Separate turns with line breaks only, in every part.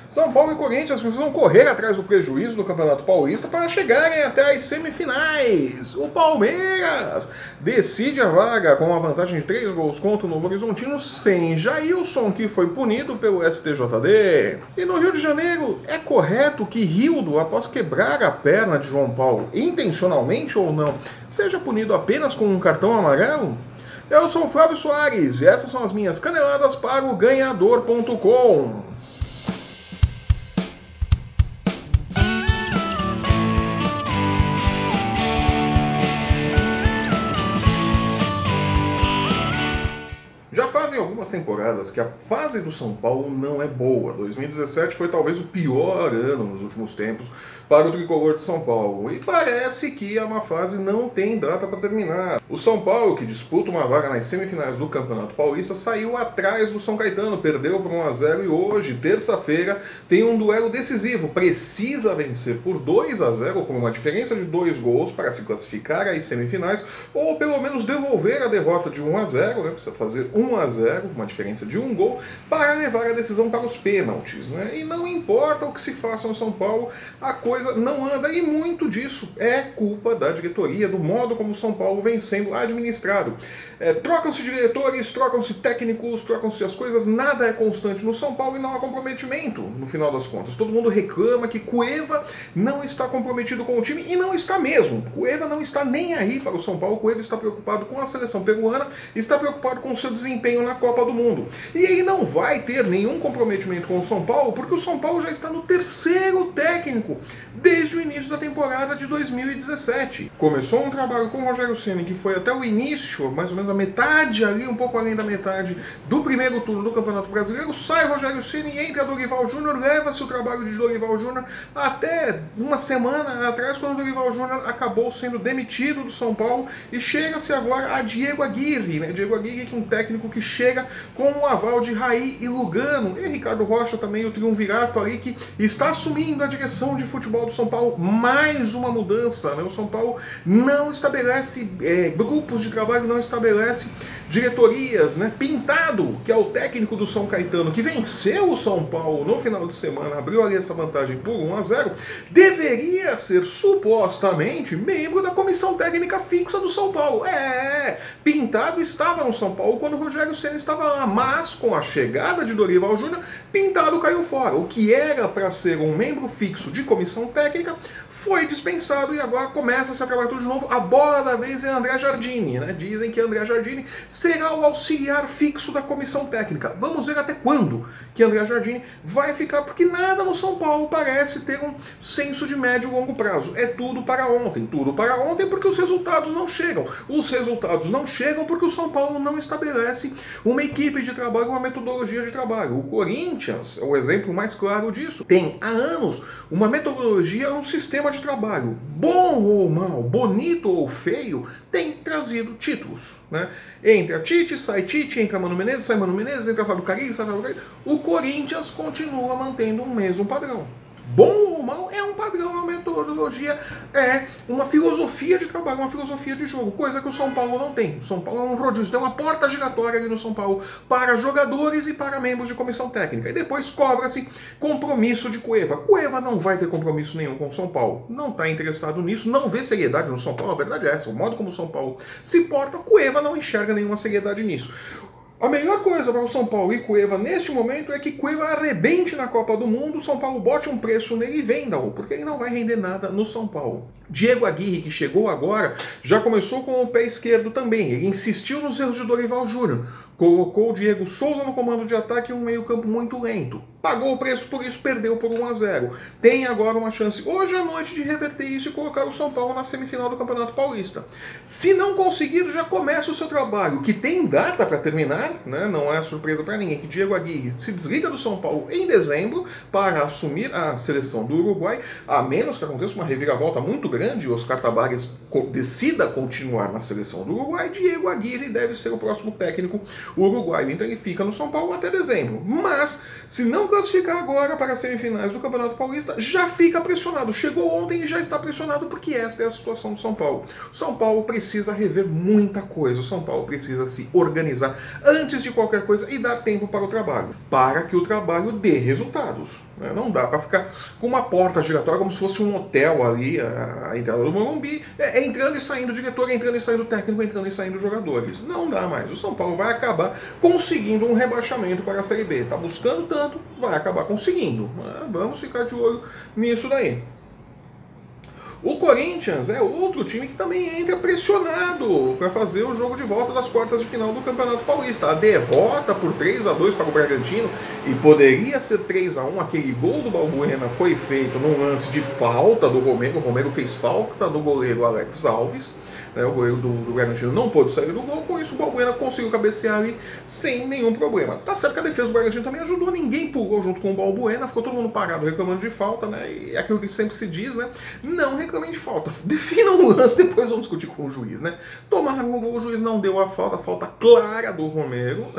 São Paulo e Corinthians precisam correr atrás do prejuízo do Campeonato Paulista para chegarem até as semifinais. O Palmeiras decide a vaga com uma vantagem de 3 gols contra o Novo Horizontino sem Jailson, que foi punido pelo STJD. E no Rio de Janeiro, é correto que Rildo, após quebrar a perna de João Paulo, intencionalmente ou não, seja punido apenas com um cartão amarelo? Eu sou o Flávio Soares e essas são as minhas caneladas para o Ganhador.com. Já fazem algumas temporadas que a fase do São Paulo não é boa. 2017 foi talvez o pior ano nos últimos tempos para o tricolor de São Paulo. E parece que a má fase não tem data para terminar. O São Paulo, que disputa uma vaga nas semifinais do Campeonato Paulista, saiu atrás do São Caetano, perdeu por 1-0 e hoje, terça-feira, tem um duelo decisivo. Precisa vencer por 2-0, com uma diferença de 2 gols para se classificar às semifinais, ou pelo menos devolver a derrota de 1-0, né? Precisa fazer 1-0, uma diferença de 1 gol, para levar a decisão para os pênaltis, né? E não importa o que se faça no São Paulo, a coisa não anda, e muito disso é culpa da diretoria, do modo como o São Paulo vem sendo administrado. Trocam-se diretores, trocam-se técnicos, trocam-se as coisas, nada é constante no São Paulo e não há comprometimento, no final das contas. Todo mundo reclama que Cueva não está comprometido com o time, e não está mesmo. Cueva não está nem aí para o São Paulo. Cueva está preocupado com a seleção peruana, está preocupado com o seu desempenho na Copa do Mundo. E ele não vai ter nenhum comprometimento com o São Paulo, porque o São Paulo já está no terceiro técnico desde o início da temporada de 2017. Começou um trabalho com o Rogério Ceni que foi até o início, mais ou menos a metade ali, um pouco além da metade do primeiro turno do Campeonato Brasileiro. Sai Rogério Ceni, entra Dorival Júnior, leva-se o trabalho de Dorival Júnior até uma semana atrás, quando o Dorival Júnior acabou sendo demitido do São Paulo, e chega-se agora a Diego Aguirre, né? Diego Aguirre, que é um técnico que chega com o aval de Raí e Lugano, e Ricardo Rocha também, o triunvirato ali, que está assumindo a direção de futebol do São Paulo. Mais uma mudança, né? O São Paulo não estabelece grupos de trabalho, não estabelece diretorias, né? Pintado, que é o técnico do São Caetano, que venceu o São Paulo no final de semana, abriu ali essa vantagem por 1-0, deveria ser supostamente membro da comissão técnica fixa do São Paulo. Pintado estava no São Paulo quando o Rogério Ceni estava lá, mas com a chegada de Dorival Júnior, Pintado caiu fora. O que era para ser um membro fixo de comissão técnica foi dispensado, e agora começa a se trabalhar tudo de novo. A bola da vez é André Jardini, né? Dizem que André Jardini será o auxiliar fixo da comissão técnica. Vamos ver até quando que André Jardini vai ficar, porque nada no São Paulo parece ter um senso de médio e longo prazo. É tudo para ontem porque os resultados não chegam. Os resultados não chegam porque o São Paulo não estabelece uma equipe de trabalho, uma metodologia de trabalho. O Corinthians é o exemplo mais claro disso. Tem há anos uma metodologia, um sistema de trabalho. Bom ou mal, bonito ou feio, tem trazido títulos, né? Entra Tite, sai Tite, entra Mano Menezes, sai Mano Menezes, entra Fábio Carille, sai Fábio Carille. O Corinthians continua mantendo o mesmo padrão. Bom ou mal, é um padrão, é uma metodologia, é uma filosofia de trabalho, uma filosofia de jogo, coisa que o São Paulo não tem. O São Paulo é um rodízio, tem uma porta giratória ali no São Paulo para jogadores e para membros de comissão técnica. E depois cobra-se compromisso de Cueva. Cueva não vai ter compromisso nenhum com o São Paulo, não está interessado nisso, não vê seriedade no São Paulo. A verdade é essa, o modo como o São Paulo se porta, Cueva não enxerga nenhuma seriedade nisso. A melhor coisa para o São Paulo e Cueva neste momento é que Cueva arrebente na Copa do Mundo, o São Paulo bote um preço nele e venda-o, porque ele não vai render nada no São Paulo. Diego Aguirre, que chegou agora, já começou com o pé esquerdo também. Ele insistiu nos erros de Dorival Júnior, colocou o Diego Souza no comando de ataque e um meio-campo muito lento. Pagou o preço por isso, perdeu por 1-0. Tem agora uma chance hoje à noite de reverter isso e colocar o São Paulo na semifinal do Campeonato Paulista. Se não conseguir, já começa o seu trabalho, que tem data para terminar, né? Não é surpresa para ninguém que Diego Aguirre se desliga do São Paulo em dezembro para assumir a seleção do Uruguai, a menos que aconteça uma reviravolta muito grande e Oscar Tabárez decida continuar na seleção do Uruguai. Diego Aguirre deve ser o próximo técnico uruguaio, então ele fica no São Paulo até dezembro. Mas, se não classificar agora para as semifinais do Campeonato Paulista, já fica pressionado. Chegou ontem e já está pressionado, porque esta é a situação do São Paulo. O São Paulo precisa rever muita coisa, o São Paulo precisa se organizar antes de qualquer coisa e dar tempo para o trabalho, para que o trabalho dê resultados. Não dá para ficar com uma porta giratória como se fosse um hotel ali, a entrada do Morumbi, entrando e saindo o diretor, entrando e saindo o técnico, entrando e saindo os jogadores. Não dá mais. O São Paulo vai acabar conseguindo um rebaixamento para a Série B. Está buscando tanto, vai acabar conseguindo. Vamos ficar de olho nisso daí. O Corinthians é outro time que também entra pressionado para fazer o jogo de volta das quartas de final do Campeonato Paulista. A derrota por 3-2 para o Bragantino, e poderia ser 3-1, aquele gol do Balbuena foi feito num lance de falta do Romero. O Romero fez falta do goleiro Alex Alves. O goleiro do Bragantino não pôde sair do gol, com isso o Balbuena conseguiu cabecear ali sem nenhum problema. Tá certo que a defesa do Bragantino também ajudou, ninguém pulou junto com o Balbuena, ficou todo mundo parado reclamando de falta, né? E é aquilo que sempre se diz, né? Não reclamem de falta, definam o lance, depois vamos discutir com o juiz, né? Tomaram o gol, o juiz não deu a falta clara do Romero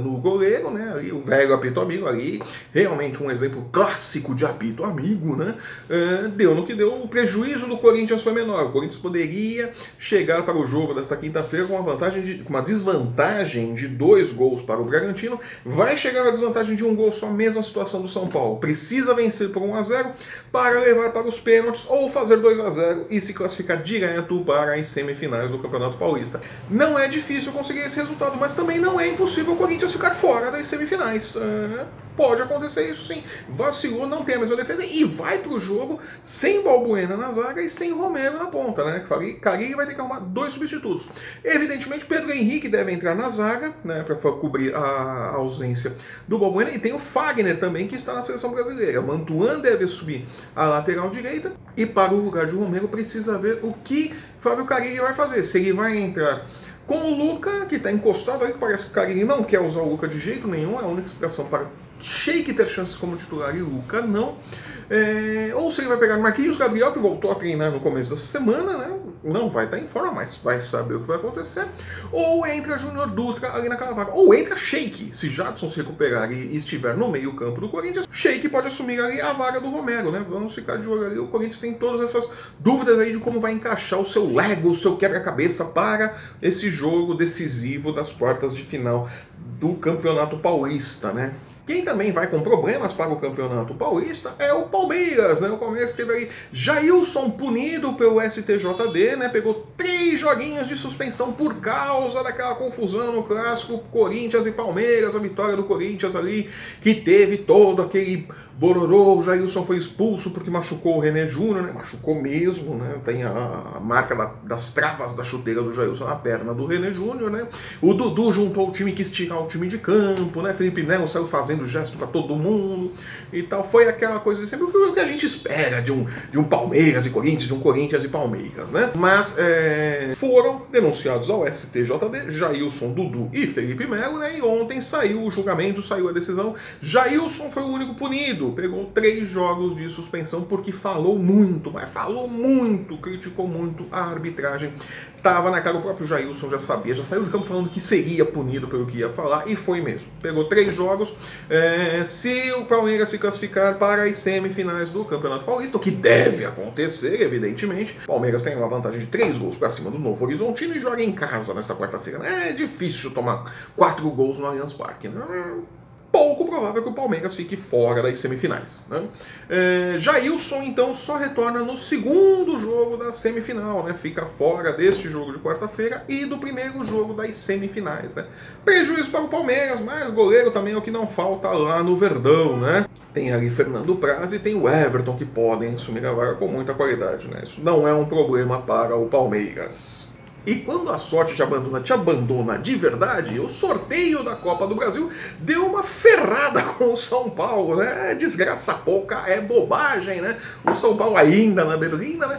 no goleiro, né? Ali, o velho apito amigo ali, realmente um exemplo clássico de apito amigo, né? Deu no que deu, o prejuízo do Corinthians foi menor, o Corinthians poderia chegar para o jogo desta quinta-feira com uma desvantagem de 2 gols para o Bragantino, vai chegar a desvantagem de 1 gol só, mesma situação do São Paulo. Precisa vencer por 1-0 para levar para os pênaltis ou fazer 2-0 e se classificar direto para as semifinais do Campeonato Paulista. Não é difícil conseguir esse resultado, mas também não é impossível o Corinthians ficar fora das semifinais. Pode acontecer isso sim. Vacilou, não tem a mesma defesa e vai para o jogo sem Balbuena na zaga e sem Romero na ponta, né? Carille vai ter que arrumar 2 substitutos. Evidentemente, Pedro Henrique deve entrar na zaga, né, para cobrir a ausência do Balbuena, e tem o Fagner também, que está na seleção brasileira. Mantuan deve subir a lateral direita, e para o lugar de Romero precisa ver o que Fábio Carille vai fazer. Se ele vai entrar com o Luca, que está encostado aí, que parece que Carille não quer usar o Luca de jeito nenhum, é a única explicação para Sheik ter chances como titular e Luca não. Ou se ele vai pegar Marquinhos Gabriel, que voltou a treinar no começo dessa semana, né? Não vai estar em forma, mas vai saber o que vai acontecer. Ou entra Júnior Dutra ali naquela vaga. Ou entra Sheik, se Jadson se recuperar e estiver no meio campo do Corinthians, Sheik pode assumir ali a vaga do Romero, né? Vamos ficar de olho ali. O Corinthians tem todas essas dúvidas aí de como vai encaixar o seu Lego, o seu quebra-cabeça para esse jogo decisivo das quartas de final do Campeonato Paulista, né? Quem também vai com problemas para o Campeonato Paulista é o Palmeiras, né? O Palmeiras teve aí Jailson punido pelo STJD, né? Pegou 3 joguinhos de suspensão por causa daquela confusão no clássico Corinthians e Palmeiras, a vitória do Corinthians ali, que teve todo aquele bororô. O Jailson foi expulso porque machucou o René Júnior, né? Machucou mesmo, né? Tem a marca das travas da chuteira do Jailson na perna do René Júnior, né? O Dudu juntou o time, quis tirar o time de campo, né? Felipe Melo saiu fazendo gesto para todo mundo e tal. Foi aquela coisa de sempre o que a gente espera de um Palmeiras e Corinthians, de um Corinthians e Palmeiras, né? Mas foram denunciados ao STJD Jailson, Dudu e Felipe Melo, né? E ontem saiu o julgamento, saiu a decisão. Jailson foi o único punido, pegou 3 jogos de suspensão porque falou muito, mas falou muito, criticou muito a arbitragem. Tava na cara, o próprio Jailson já sabia, já saiu de campo falando que seria punido pelo que ia falar, e foi mesmo. Pegou 3 jogos. Se o Palmeiras se classificar para as semifinais do Campeonato Paulista, o que deve acontecer, evidentemente, o Palmeiras tem uma vantagem de 3 gols para cima do Novo Horizontino e joga em casa nesta quarta-feira. É difícil tomar 4 gols no Allianz Parque, né? Pouco provável que o Palmeiras fique fora das semifinais, né? Jailson, então, só retorna no segundo jogo da semifinal, né? Fica fora deste jogo de quarta-feira e do primeiro jogo das semifinais, né? Prejuízo para o Palmeiras, mas goleiro também é o que não falta lá no Verdão, né? Tem ali Fernando Praz e tem o Everton, que podem assumir a vaga com muita qualidade, né? Isso não é um problema para o Palmeiras. E quando a sorte te abandona de verdade, o sorteio da Copa do Brasil deu uma ferrada com o São Paulo, né? Desgraça pouca é bobagem, né? O São Paulo ainda na Berlinda, né?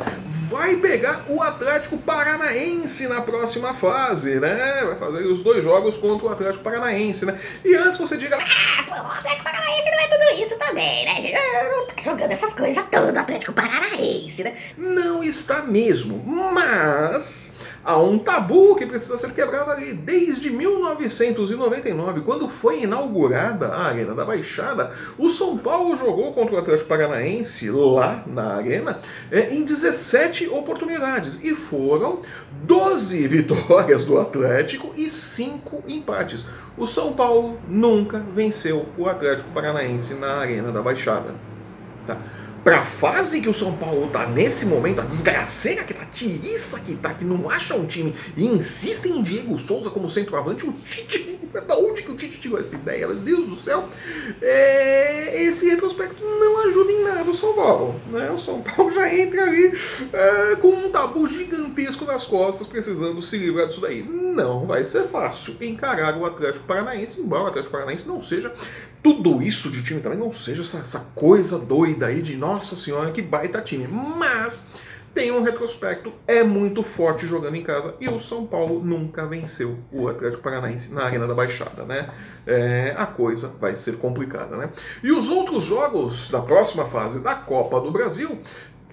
Vai pegar o Atlético Paranaense na próxima fase, né? Vai fazer os 2 jogos contra o Atlético Paranaense, né? E antes você diga...
pô, o Atlético Paranaense não é tudo isso também, né? Não tá jogando essas coisas todas, o Atlético Paranaense, né?
Não está mesmo, mas... Há um tabu que precisa ser quebrado ali. Desde 1999, quando foi inaugurada a Arena da Baixada, o São Paulo jogou contra o Atlético Paranaense lá na Arena em 17 oportunidades. E foram 12 vitórias do Atlético e 5 empates. O São Paulo nunca venceu o Atlético Paranaense na Arena da Baixada. Tá? Para a fase que o São Paulo tá nesse momento, a desgraceira que tá, tiriça que tá, que não acha um time e insistem em Diego Souza como centroavante, o Tite, da onde que o Tite tirou essa ideia? Meu Deus do céu! Esse retrospecto não ajuda em nada o São Paulo, né? O São Paulo já entra ali com um tabu gigantesco nas costas, precisando se livrar disso daí. Não vai ser fácil encarar o Atlético Paranaense, embora o Atlético Paranaense não seja tudo isso de time também, não seja essa coisa doida aí de nossa senhora, que baita time. Mas tem um retrospecto, é muito forte jogando em casa, e o São Paulo nunca venceu o Atlético Paranaense na Arena da Baixada, né? A coisa vai ser complicada, né? E os outros jogos da próxima fase da Copa do Brasil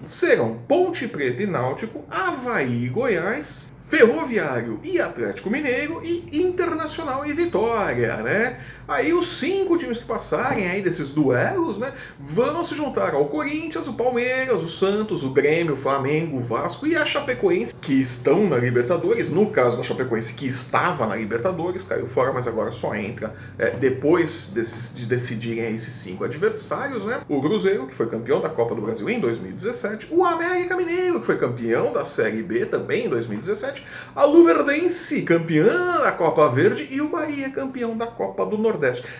serão Ponte Preta e Náutico, Avaí e Goiás, Ferroviário e Atlético Mineiro e Internacional e Vitória, né? Aí os 5 times que passarem aí desses duelos, né, vão se juntar ao Corinthians, o Palmeiras, o Santos, o Grêmio, o Flamengo, o Vasco e a Chapecoense, que estão na Libertadores. No caso da Chapecoense, que estava na Libertadores, caiu fora, mas agora só entra depois de decidirem esses 5 adversários, né? O Cruzeiro, que foi campeão da Copa do Brasil em 2017, o América Mineiro, que foi campeão da Série B também em 2017, a Luverdense, campeã da Copa Verde, e o Bahia, campeão da Copa do Nordeste.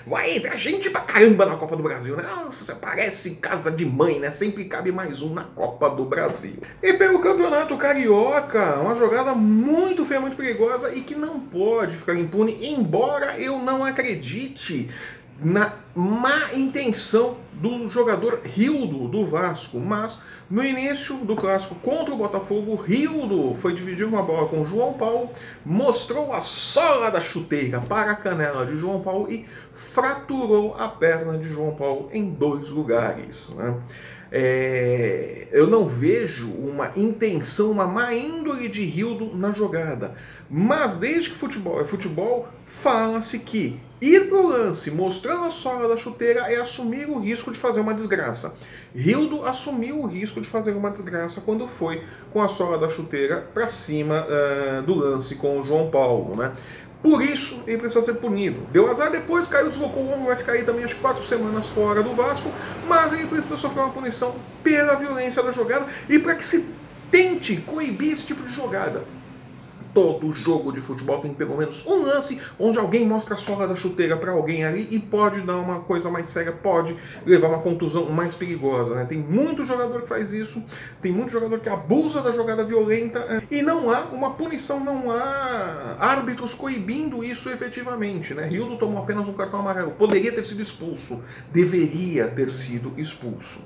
Vai entrar gente pra caramba na Copa do Brasil, né? Nossa, parece casa de mãe, né? Sempre cabe mais um na Copa do Brasil. E pelo Campeonato Carioca, uma jogada muito feia, muito perigosa e que não pode ficar impune, embora eu não acredite na má intenção do jogador Rildo do Vasco, mas no início do clássico contra o Botafogo, Rildo foi dividir uma bola com o João Paulo, mostrou a sola da chuteira para a canela de João Paulo e fraturou a perna de João Paulo em 2 lugares, né? Eu não vejo uma intenção, uma má índole de Rildo na jogada. Mas desde que futebol é futebol, fala-se que ir pro lance mostrando a sola da chuteira é assumir o risco de fazer uma desgraça. Rildo assumiu o risco de fazer uma desgraça quando foi com a sola da chuteira para cima do lance com o João Paulo, né? Por isso, ele precisa ser punido. Deu azar depois, caiu, deslocou o ombro, vai ficar aí também acho que 4 semanas fora do Vasco, mas ele precisa sofrer uma punição pela violência da jogada e para que se tente coibir esse tipo de jogada. Todo jogo de futebol tem pelo menos um lance onde alguém mostra a sola da chuteira para alguém ali e pode dar uma coisa mais séria, pode levar uma contusão mais perigosa, né? Tem muito jogador que faz isso, tem muito jogador que abusa da jogada violenta e não há uma punição, não há árbitros coibindo isso efetivamente, né? Rildo tomou apenas um cartão amarelo, poderia ter sido expulso, deveria ter sido expulso.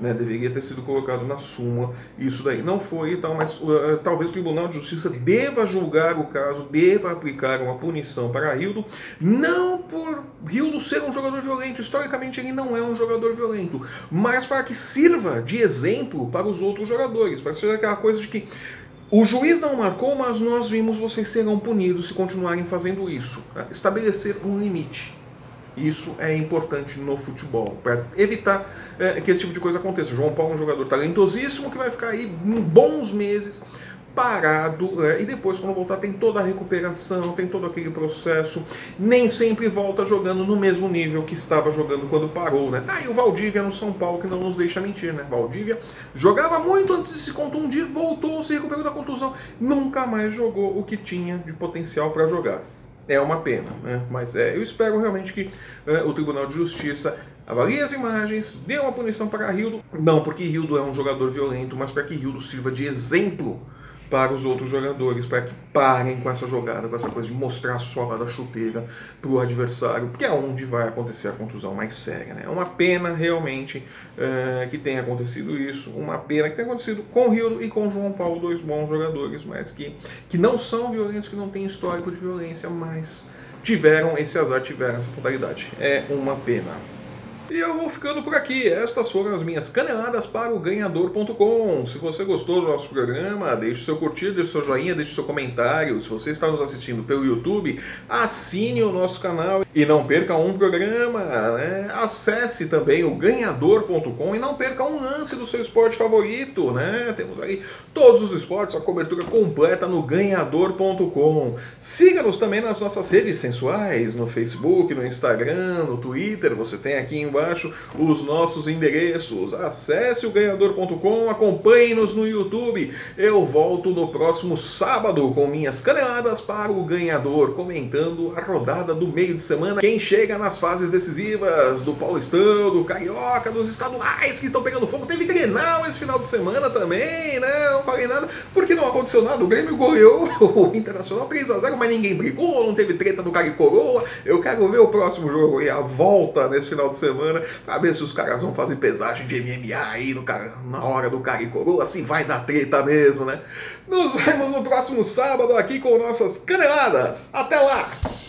Né, deveria ter sido colocado na súmula, isso daí não foi e tal, mas talvez o Tribunal de Justiça deva julgar o caso, deva aplicar uma punição para Rildo, não por Rildo ser um jogador violento, historicamente ele não é um jogador violento, mas para que sirva de exemplo para os outros jogadores, para que seja aquela coisa de que o juiz não marcou, mas nós vimos, vocês serão punidos se continuarem fazendo isso, né? Estabelecer um limite. Isso é importante no futebol, para evitar que esse tipo de coisa aconteça. O João Paulo é um jogador talentosíssimo que vai ficar aí bons meses parado, e depois quando voltar tem toda a recuperação, tem todo aquele processo, nem sempre volta jogando no mesmo nível que estava jogando quando parou, né? E o Valdívia no São Paulo que não nos deixa mentir, né? Valdívia jogava muito antes de se contundir, voltou, se recuperou da contusão, nunca mais jogou o que tinha de potencial para jogar. É uma pena, né? Mas eu espero realmente que o Tribunal de Justiça avalie as imagens, dê uma punição para Rildo, não porque Rildo é um jogador violento, mas para que Rildo sirva de exemplo para os outros jogadores, para que parem com essa jogada, com essa coisa de mostrar a sola da chuteira para o adversário, porque é onde vai acontecer a contusão mais séria, né? É uma pena realmente que tenha acontecido isso, uma pena que tenha acontecido com o Rildo e com o João Paulo, 2 bons jogadores, mas que não são violentos, que não têm histórico de violência, mas tiveram esse azar, tiveram essa fatalidade. É uma pena. E eu vou ficando por aqui. Estas foram as minhas caneladas para o ganhador.com. Se você gostou do nosso programa, deixe o seu curtir, deixe o seu joinha, deixe o seu comentário. Se você está nos assistindo pelo YouTube, assine o nosso canal e não perca um programa, né? Acesse também o ganhador.com e não perca um lance do seu esporte favorito, né? Temos aí todos os esportes, a cobertura completa no ganhador.com. Siga-nos também nas nossas redes sensuais, no Facebook, no Instagram, no Twitter. Você tem aqui embaixo os nossos endereços. Acesse o ganhador.com, acompanhe-nos no YouTube. Eu volto no próximo sábado com minhas caneladas para o ganhador, comentando a rodada do meio de semana. Quem chega nas fases decisivas do Paulistão, do Carioca, dos estaduais que estão pegando fogo. Teve Grenal esse final de semana também, né? Não falei nada, porque não aconteceu nada. O Grêmio goleou o Internacional 3-0, mas ninguém brigou, não teve treta no cara e coroa. Eu quero ver o próximo jogo e a volta nesse final de semana, pra ver se os caras vão fazer pesagem de MMA aí na hora do cara e coroa, se vai dar treta mesmo, né? Nos vemos no próximo sábado aqui com nossas caneladas. Até lá!